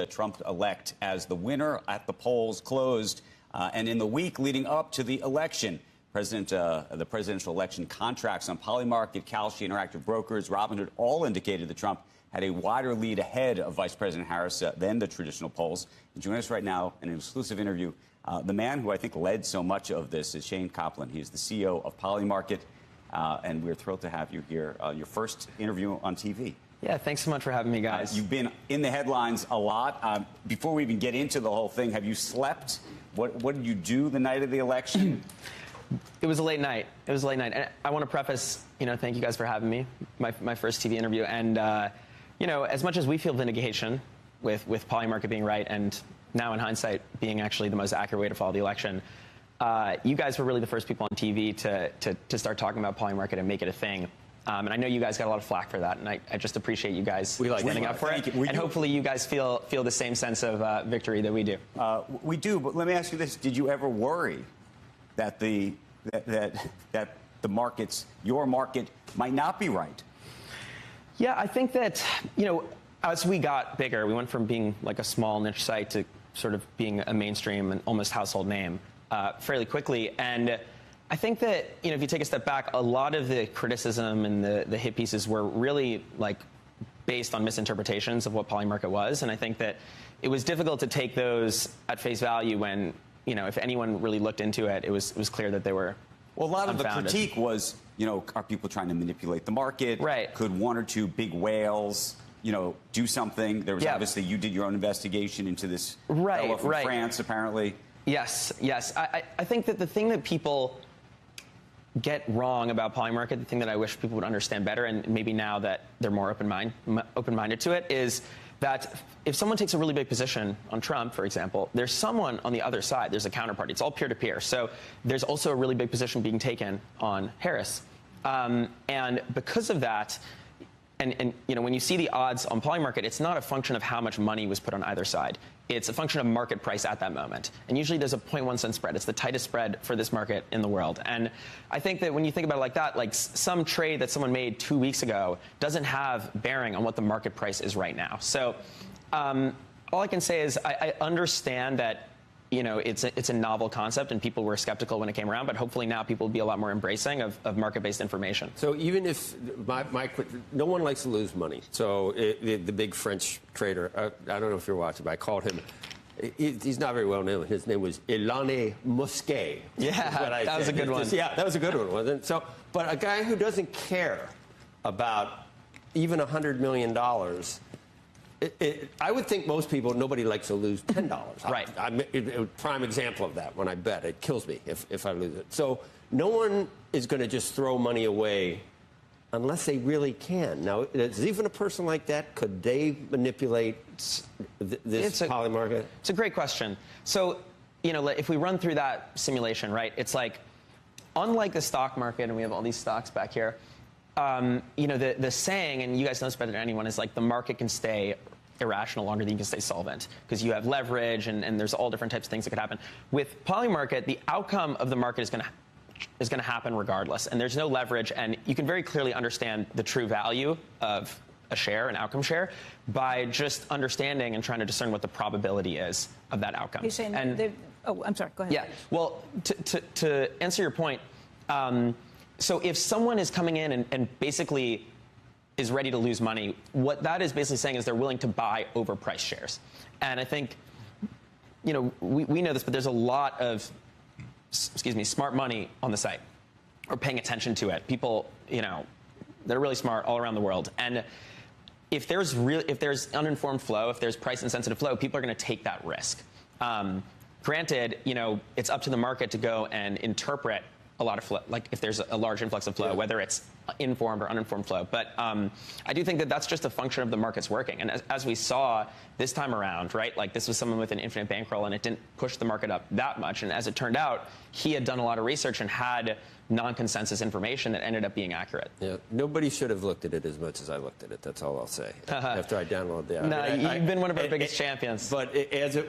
Trump-elect as the winner at the polls closed. And in the week leading up to the election, the presidential election contracts on Polymarket, Kalshi, Interactive Brokers, Robinhood all indicated that Trump had a wider lead ahead of Vice President Harris than the traditional polls. And joining us right now in an exclusive interview, the man who I think led so much of this is Shayne Coplan. He is the CEO of Polymarket, and we're thrilled to have you here. Your first interview on TV. Yeah, thanks so much for having me, guys. You've been in the headlines a lot. Before we even get into the whole thing, have you slept? What did you do the night of the election? It was a late night. It was a late night. And I want to preface, thank you guys for having me, my first TV interview. And, as much as we feel vindication with Polymarket being right and now in hindsight being actually the most accurate way to follow the election, you guys were really the first people on TV to start talking about Polymarket and make it a thing. And I know you guys got a lot of flack for that, and I just appreciate you guys standing up for it. And hopefully you guys feel the same sense of victory that we do. We do, but let me ask you this. Did you ever worry that the markets, your market, might not be right? Yeah, I think that, as we got bigger, we went from being like a small niche site to sort of being a mainstream and almost household name fairly quickly. And I think that, if you take a step back, a lot of the criticism and the hit pieces were really based on misinterpretations of what Polymarket was. And I think that it was difficult to take those at face value when, if anyone really looked into it, it was clear that they were Well, a lot of unfounded. the critique was, are people trying to manipulate the market? Right. Could one or two big whales, do something? There was obviously, you did your own investigation into this fellow from France, apparently. Yes. I think that the thing that people get wrong about Polymarket, the thing that I wish people would understand better, and maybe now that they're more open-minded to it, is that if someone takes a really big position on Trump, for example, there's someone on the other side. There's a counterparty. It's all peer-to-peer. So there's also a really big position being taken on Harris. And because of that, and when you see the odds on Polymarket, it's not a function of how much money was put on either side. It's a function of market price at that moment. And usually there's a 0.1 cent spread. It's the tightest spread for this market in the world. And I think that when you think about it like that, some trade that someone made 2 weeks ago doesn't have bearing on what the market price is right now. So all I can say is I understand that it's a novel concept and people were skeptical when it came around, but hopefully now people will be a lot more embracing of market-based information. So even if no one likes to lose money. So the big French trader, I don't know if you're watching, but I called him. He's not very well known. His name was Elane Musquet. Yeah, that was a good one. Yeah, that was a good one, wasn't it? So, but a guy who doesn't care about even $100 million. I would think most people, nobody likes to lose $10. Right. Prime example of that when I bet. It kills me if I lose it. So no one is going to just throw money away unless they really can. Now, is even a person like that, could they manipulate this Polymarket? It's a great question. So, if we run through that simulation, right, it's like, unlike the stock market, and we have all these stocks back here, the saying, and you guys know this better than anyone, is the market can stay irrational longer than you can stay solvent because you have leverage and there's all different types of things that could happen. With Polymarket, the outcome of the market is going to happen regardless, and there's no leverage, and you can very clearly understand the true value of a share, an outcome share, by just understanding and trying to discern what the probability is of that outcome. You're saying I'm sorry, go ahead. Yeah, well, to answer your point, so if someone is coming in and basically is ready to lose money, what that is basically saying is they're willing to buy overpriced shares. And I think, we know this, but there's a lot of, smart money on the site or paying attention to it. People, they're really smart all around the world. And if there's uninformed flow, if there's price insensitive flow, people are going to take that risk. Granted, it's up to the market to go and interpret a lot of flow, if there's a large influx of flow, whether it's informed or uninformed flow. But I do think that that's just a function of the markets working. And as we saw this time around, right, this was someone with an infinite bankroll and it didn't push the market up that much. And as it turned out, he had done a lot of research and had non-consensus information that ended up being accurate. Yeah, nobody should have looked at it as much as I looked at it. That's all I'll say. After I downloaded the app. No, you've been one of our biggest champions. But as it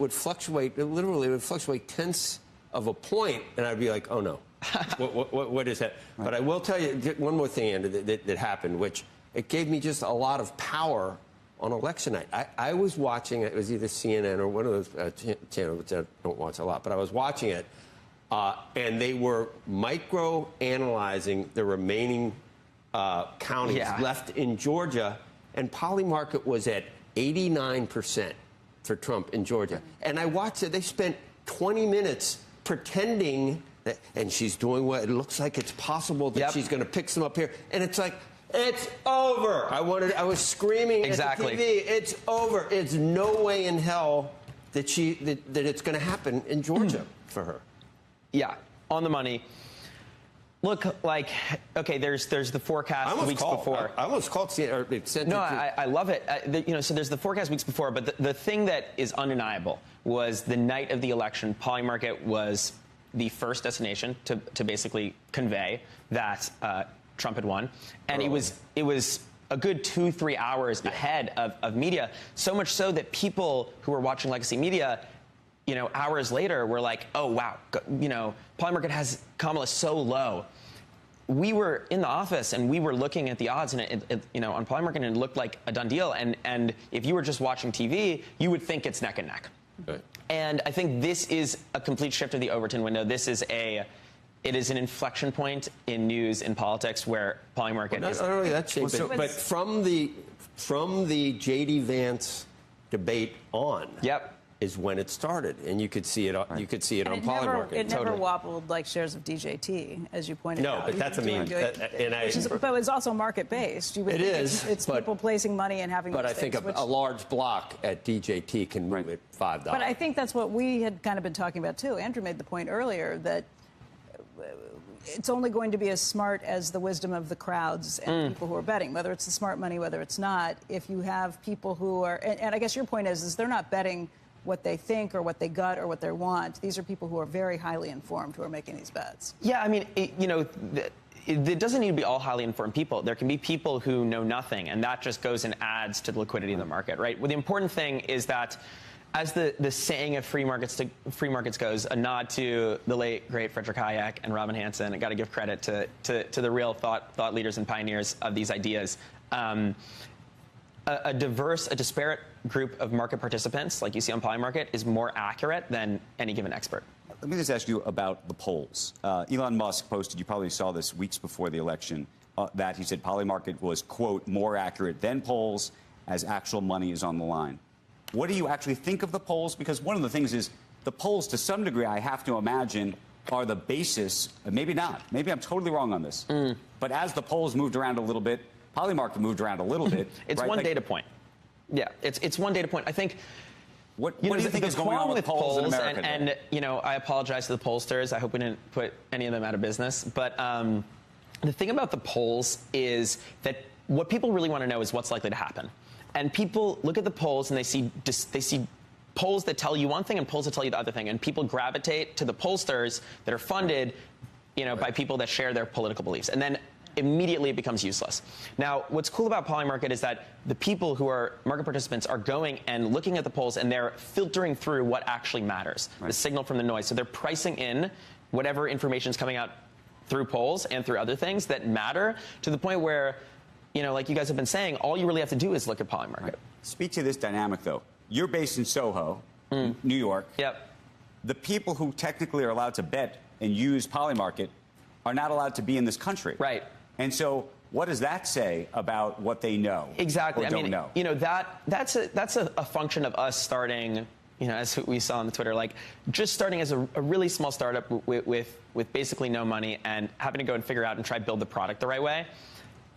would fluctuate, literally it would fluctuate tenths of a point, and I'd be like, oh no, what is that? Right. But I will tell you one more thing, Andy, that happened, which it gave me just a lot of power on election night. I was watching, it was either CNN or one of those channels, which I don't watch a lot, but I was watching it, and they were micro-analyzing the remaining counties left in Georgia, and Polymarket was at 89% for Trump in Georgia. And I watched it. They spent 20 minutes pretending that, and she's doing what it looks like it's possible that she's going to pick some up here. And it's like, it's over. I was screaming at the TV. It's over. It's no way in hell that it's going to happen in Georgia for her. Yeah, on the money. Look, like, okay, there's the forecast weeks before. I almost called CNN. No, I love it. So there's the forecast weeks before, but the thing that is undeniable was the night of the election, Polymarket was the first destination to basically convey that Trump had won. And it was a good 2-3 hours ahead of media, so much so that people who were watching legacy media, hours later were like, oh, wow, Polymarket has Kamala so low. We were in the office and we were looking at the odds and on Polymarket, and it looked like a done deal. And if you were just watching TV, you would think it's neck and neck. Right. And I think this is a complete shift of the Overton window. It is an inflection point in news and politics where Polymarket is. Not only that, Shayne, but from the J.D. Vance debate on. Is when it stared, and you could see it. You could see it on Polymarket. It never wobbled like shares of DJT, as you pointed out. No, but that's but it's also market based. It is. It's people placing money and having. But I think a large block at DJT can move it $5. But I think that's what we had kind of been talking about too. Andrew made the point earlier that it's only going to be as smart as the wisdom of the crowds and people who are betting, whether it's the smart money, whether it's not. If you have people who are, and I guess your point is they're not betting what they think or what they gut or what they want. These are people who are very highly informed who are making these bets. Yeah, I mean, it doesn't need to be all highly informed people. There can be people who know nothing, and that just goes and adds to the liquidity in the market, right? Well, the important thing is that, as the saying of free markets goes, a nod to the late, great Frederick Hayek and Robin Hanson. I got to give credit to the real thought leaders and pioneers of these ideas. A disparate group of market participants, like you see on Polymarket, is more accurate than any given expert. Let me just ask you about the polls. Elon Musk posted, you probably saw this weeks before the election, that he said Polymarket was, quote, more accurate than polls as actual money is on the line. What do you actually think of the polls? Because one of the things is the polls, to some degree, I have to imagine, are the basis. Maybe not. Maybe I'm totally wrong on this. But as the polls moved around a little bit, Polymarket moved around a little bit. It's right? one data point. Yeah, it's one data point. I think. What do you think is going on with polls in America? And I apologize to the pollsters. I hope we didn't put any of them out of business. But the thing about the polls is that what people really want to know is what's likely to happen. And people look at the polls and they see polls that tell you one thing and polls that tell you the other thing. And people gravitate to the pollsters that are funded, by people that share their political beliefs. And then immediately it becomes useless. Now, what's cool about Polymarket is that the people who are market participants are going and looking at the polls and they're filtering through what actually matters, the signal from the noise. So they're pricing in whatever information is coming out through polls and through other things that matter, to the point where, like you guys have been saying, all you really have to do is look at Polymarket. Right. Speak to this dynamic, though. You're based in Soho, New York. Yep. The people who technically are allowed to bet and use Polymarket are not allowed to be in this country. Right. And so what does that say about what they know? Exactly. Or don't know? That's a function of us starting, as we saw on the Twitter, like just starting as a really small startup with basically no money and having to go and figure out and try to build the product the right way.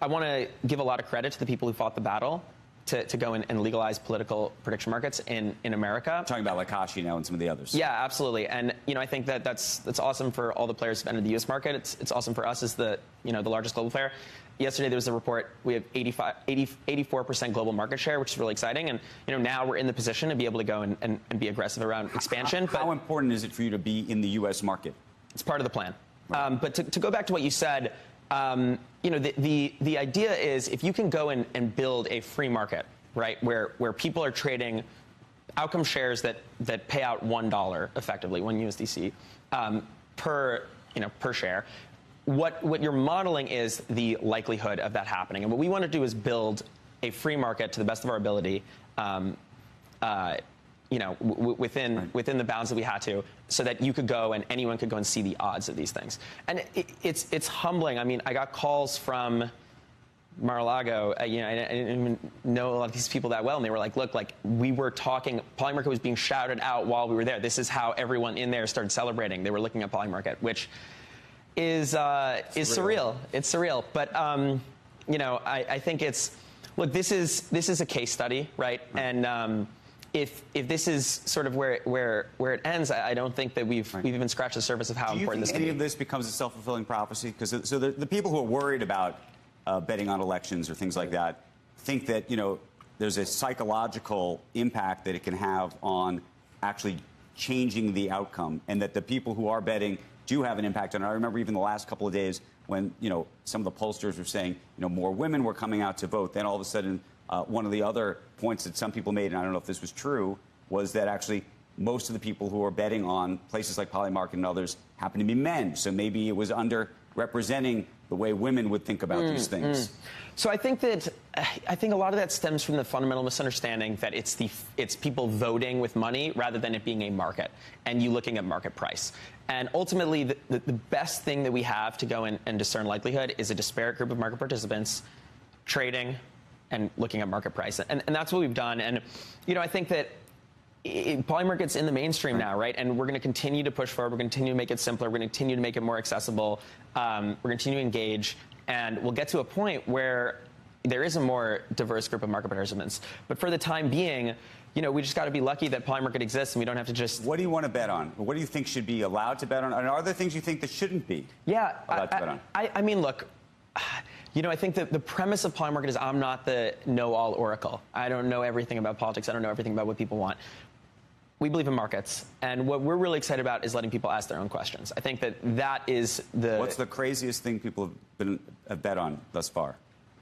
I want to give a lot of credit to the people who fought the battle to go and legalize political prediction markets in America. Talking about like Kashi now and some of the others. Yeah, absolutely. And I think that's awesome for all the players who've entered the U.S. market. It's awesome for us as the largest global player. Yesterday there was a report. We have 84% global market share, which is really exciting. And now we're in the position to be able to go and be aggressive around expansion. How important is it for you to be in the U.S. market? It's part of the plan. Right. But to go back to what you said. The idea is if you can go and build a free market, right, where people are trading outcome shares that pay out $1 effectively, $1 USDC per share. What you're modeling is the likelihood of that happening, and what we want to do is build a free market to the best of our ability, within the bounds that we had to, so that you could go and anyone could go and see the odds of these things. And it's humbling. I mean, I got calls from Mar-a-Lago. I didn't even know a lot of these people that well, and they were like, "Look, like we were talking. Polymarket was being shouted out while we were there. This is how everyone in there started celebrating. They were looking at Polymarket, which is surreal. It's surreal, but I think it's look. This is a case study, right? And if this is sort of where it ends, I don't think that we've even scratched the surface of how important this can be. Do you think any of this becomes a self-fulfilling prophecy? Because the people who are worried about betting on elections or things like that think that there's a psychological impact that it can have on actually changing the outcome, and that the people who are betting do have an impact on it. I remember even the last couple of days when some of the pollsters were saying more women were coming out to vote. Then all of a sudden, one of the other points that some people made, and I don't know if this was true, was that actually most of the people who are betting on places like Polymarket and others happen to be men. So maybe it was underrepresenting the way women would think about these things. So I think a lot of that stems from the fundamental misunderstanding that it's people voting with money rather than it being a market and you looking at market price. And ultimately, the best thing that we have to go in and discern likelihood is a disparate group of market participants trading and looking at market price. And that's what we've done. And, I think that Polymarket's in the mainstream now, right? And we're going to continue to push forward. We're going to continue to make it simpler. We're going to continue to make it more accessible. We're going to continue to engage. And we'll get to a point where there is a more diverse group of market participants. But for the time being, we just got to be lucky that Polymarket exists and we don't have to just... What do you want to bet on? What do you think should be allowed to bet on? And are there things you think that shouldn't be allowed to bet on? I mean, look... I think that the premise of Polymarket is I'm not the know-all oracle. I don't know everything about politics. I don't know everything about what people want. We believe in markets, and what we're really excited about is letting people ask their own questions. I think that is the... What's the craziest thing people have bet on thus far?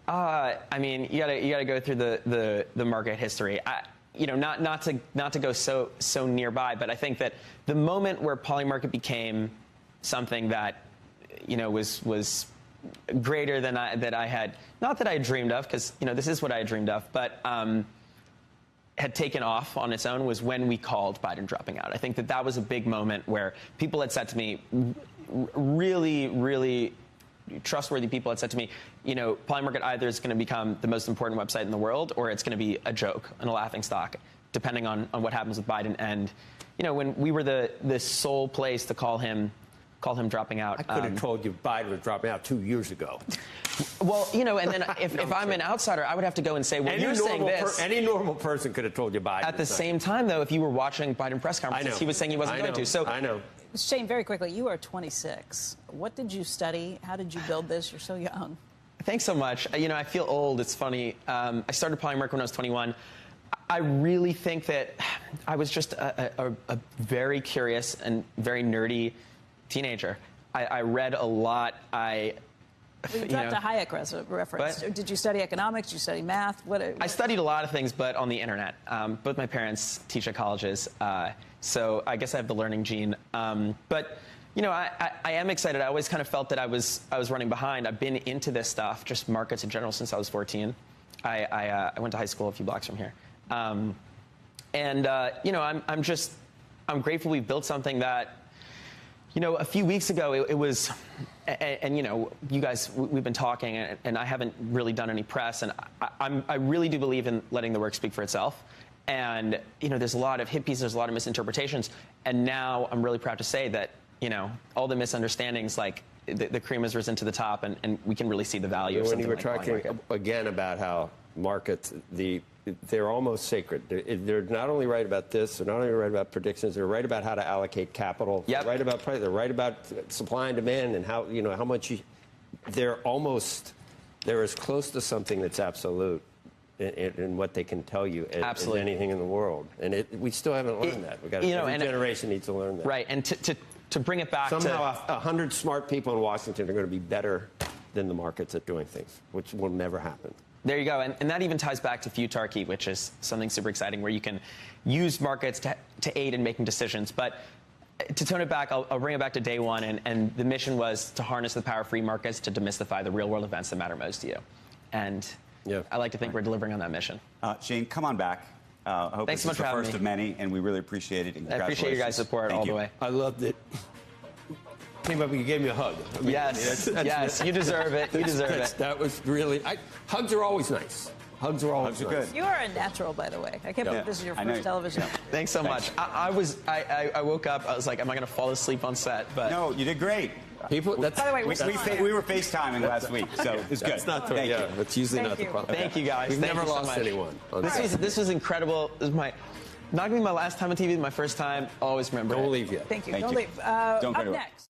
I mean, you gotta go through the market history. Not to go so nearby, but I think that the moment where Polymarket became something that was greater than I had, not that I dreamed of, because this is what I dreamed of, but had taken off on its own was when we called Biden dropping out. I think that was a big moment where people had said to me, really, really trustworthy people had said to me, Polymarket either is going to become the most important website in the world or it's going to be a joke and a laughing stock, depending on what happens with Biden. And when we were the sole place to call him dropping out. I could have told you Biden was dropping out 2 years ago. Well, and then if I'm an outsider, I would have to go and say, well, you're saying this. Any normal person could have told you Biden. At the same time, though, if you were watching Biden press conferences, he was saying he wasn't going to. So I know. Shayne, very quickly, you are 26. What did you study? How did you build this? You're so young. Thanks so much. I feel old. It's funny. I started Polymarket when I was 21. I really think that I was just a very curious and very nerdy teenager. I read a lot. You dropped a Hayek reference. What? Did you study economics? Did you study math? What I studied a lot of things, but on the internet. Both my parents teach at colleges, so I guess I have the learning gene. But I am excited. I always kind of felt that I was running behind. I've been into this stuff, just markets in general, since I was 14. I went to high school a few blocks from here, I'm grateful we've built something that. A few weeks ago, it was, and you guys, we've been talking, and I haven't really done any press, and I really do believe in letting the work speak for itself. And, there's a lot of hippies, there's a lot of misinterpretations, and now I'm really proud to say that, all the misunderstandings, like, the cream has risen to the top, and we can really see the value of something like Polymarket. When you were talking again about how markets, they're almost sacred. They're not only right about this, they're not only right about predictions, they're right about how to allocate capital. Yep. They're right about price. They're right about supply and demand and how much they're as close to something that's absolute in what they can tell you as anything in the world. And we still haven't learned that. Every generation needs to learn that. Right. And to bring it back somehow 100 smart people in Washington are going to be better than the markets at doing things, which will never happen. There you go. And that even ties back to Futarchy, which is something super exciting where you can use markets to aid in making decisions. But to tone it back, I'll bring it back to day one. And the mission was to harness the power of free markets to demystify the real world events that matter most to you. And Yeah. I like to think we're delivering on that mission. Shayne, come on back. I hope Thanks this so much is the for having first me. of many, and we really appreciate it. And I appreciate your guys' support Thank all you. the way. I loved it. Came up and you gave me a hug. I mean, Yes, that's- yes, you deserve it. You deserve it. That was really. Hugs are always nice. Hugs are always Hugs are nice. good. You are a natural, by the way. I can't believe this is your I know. first television. Yeah. Thanks so much. I woke up. I was like, am I going to fall asleep on set? But No, you did great. People. That's, By the way, We were FaceTiming last week, so it's good. That's not the, Thank yeah, you. that's usually Thank not the you. problem. Thank you guys. We've Thank never you so lost much. anyone. This was incredible. This was not gonna be my last time on TV. My first time. Always remember. Don't it. leave yet. Thank you. Thank Don't you. leave. Don't go Up to it. next.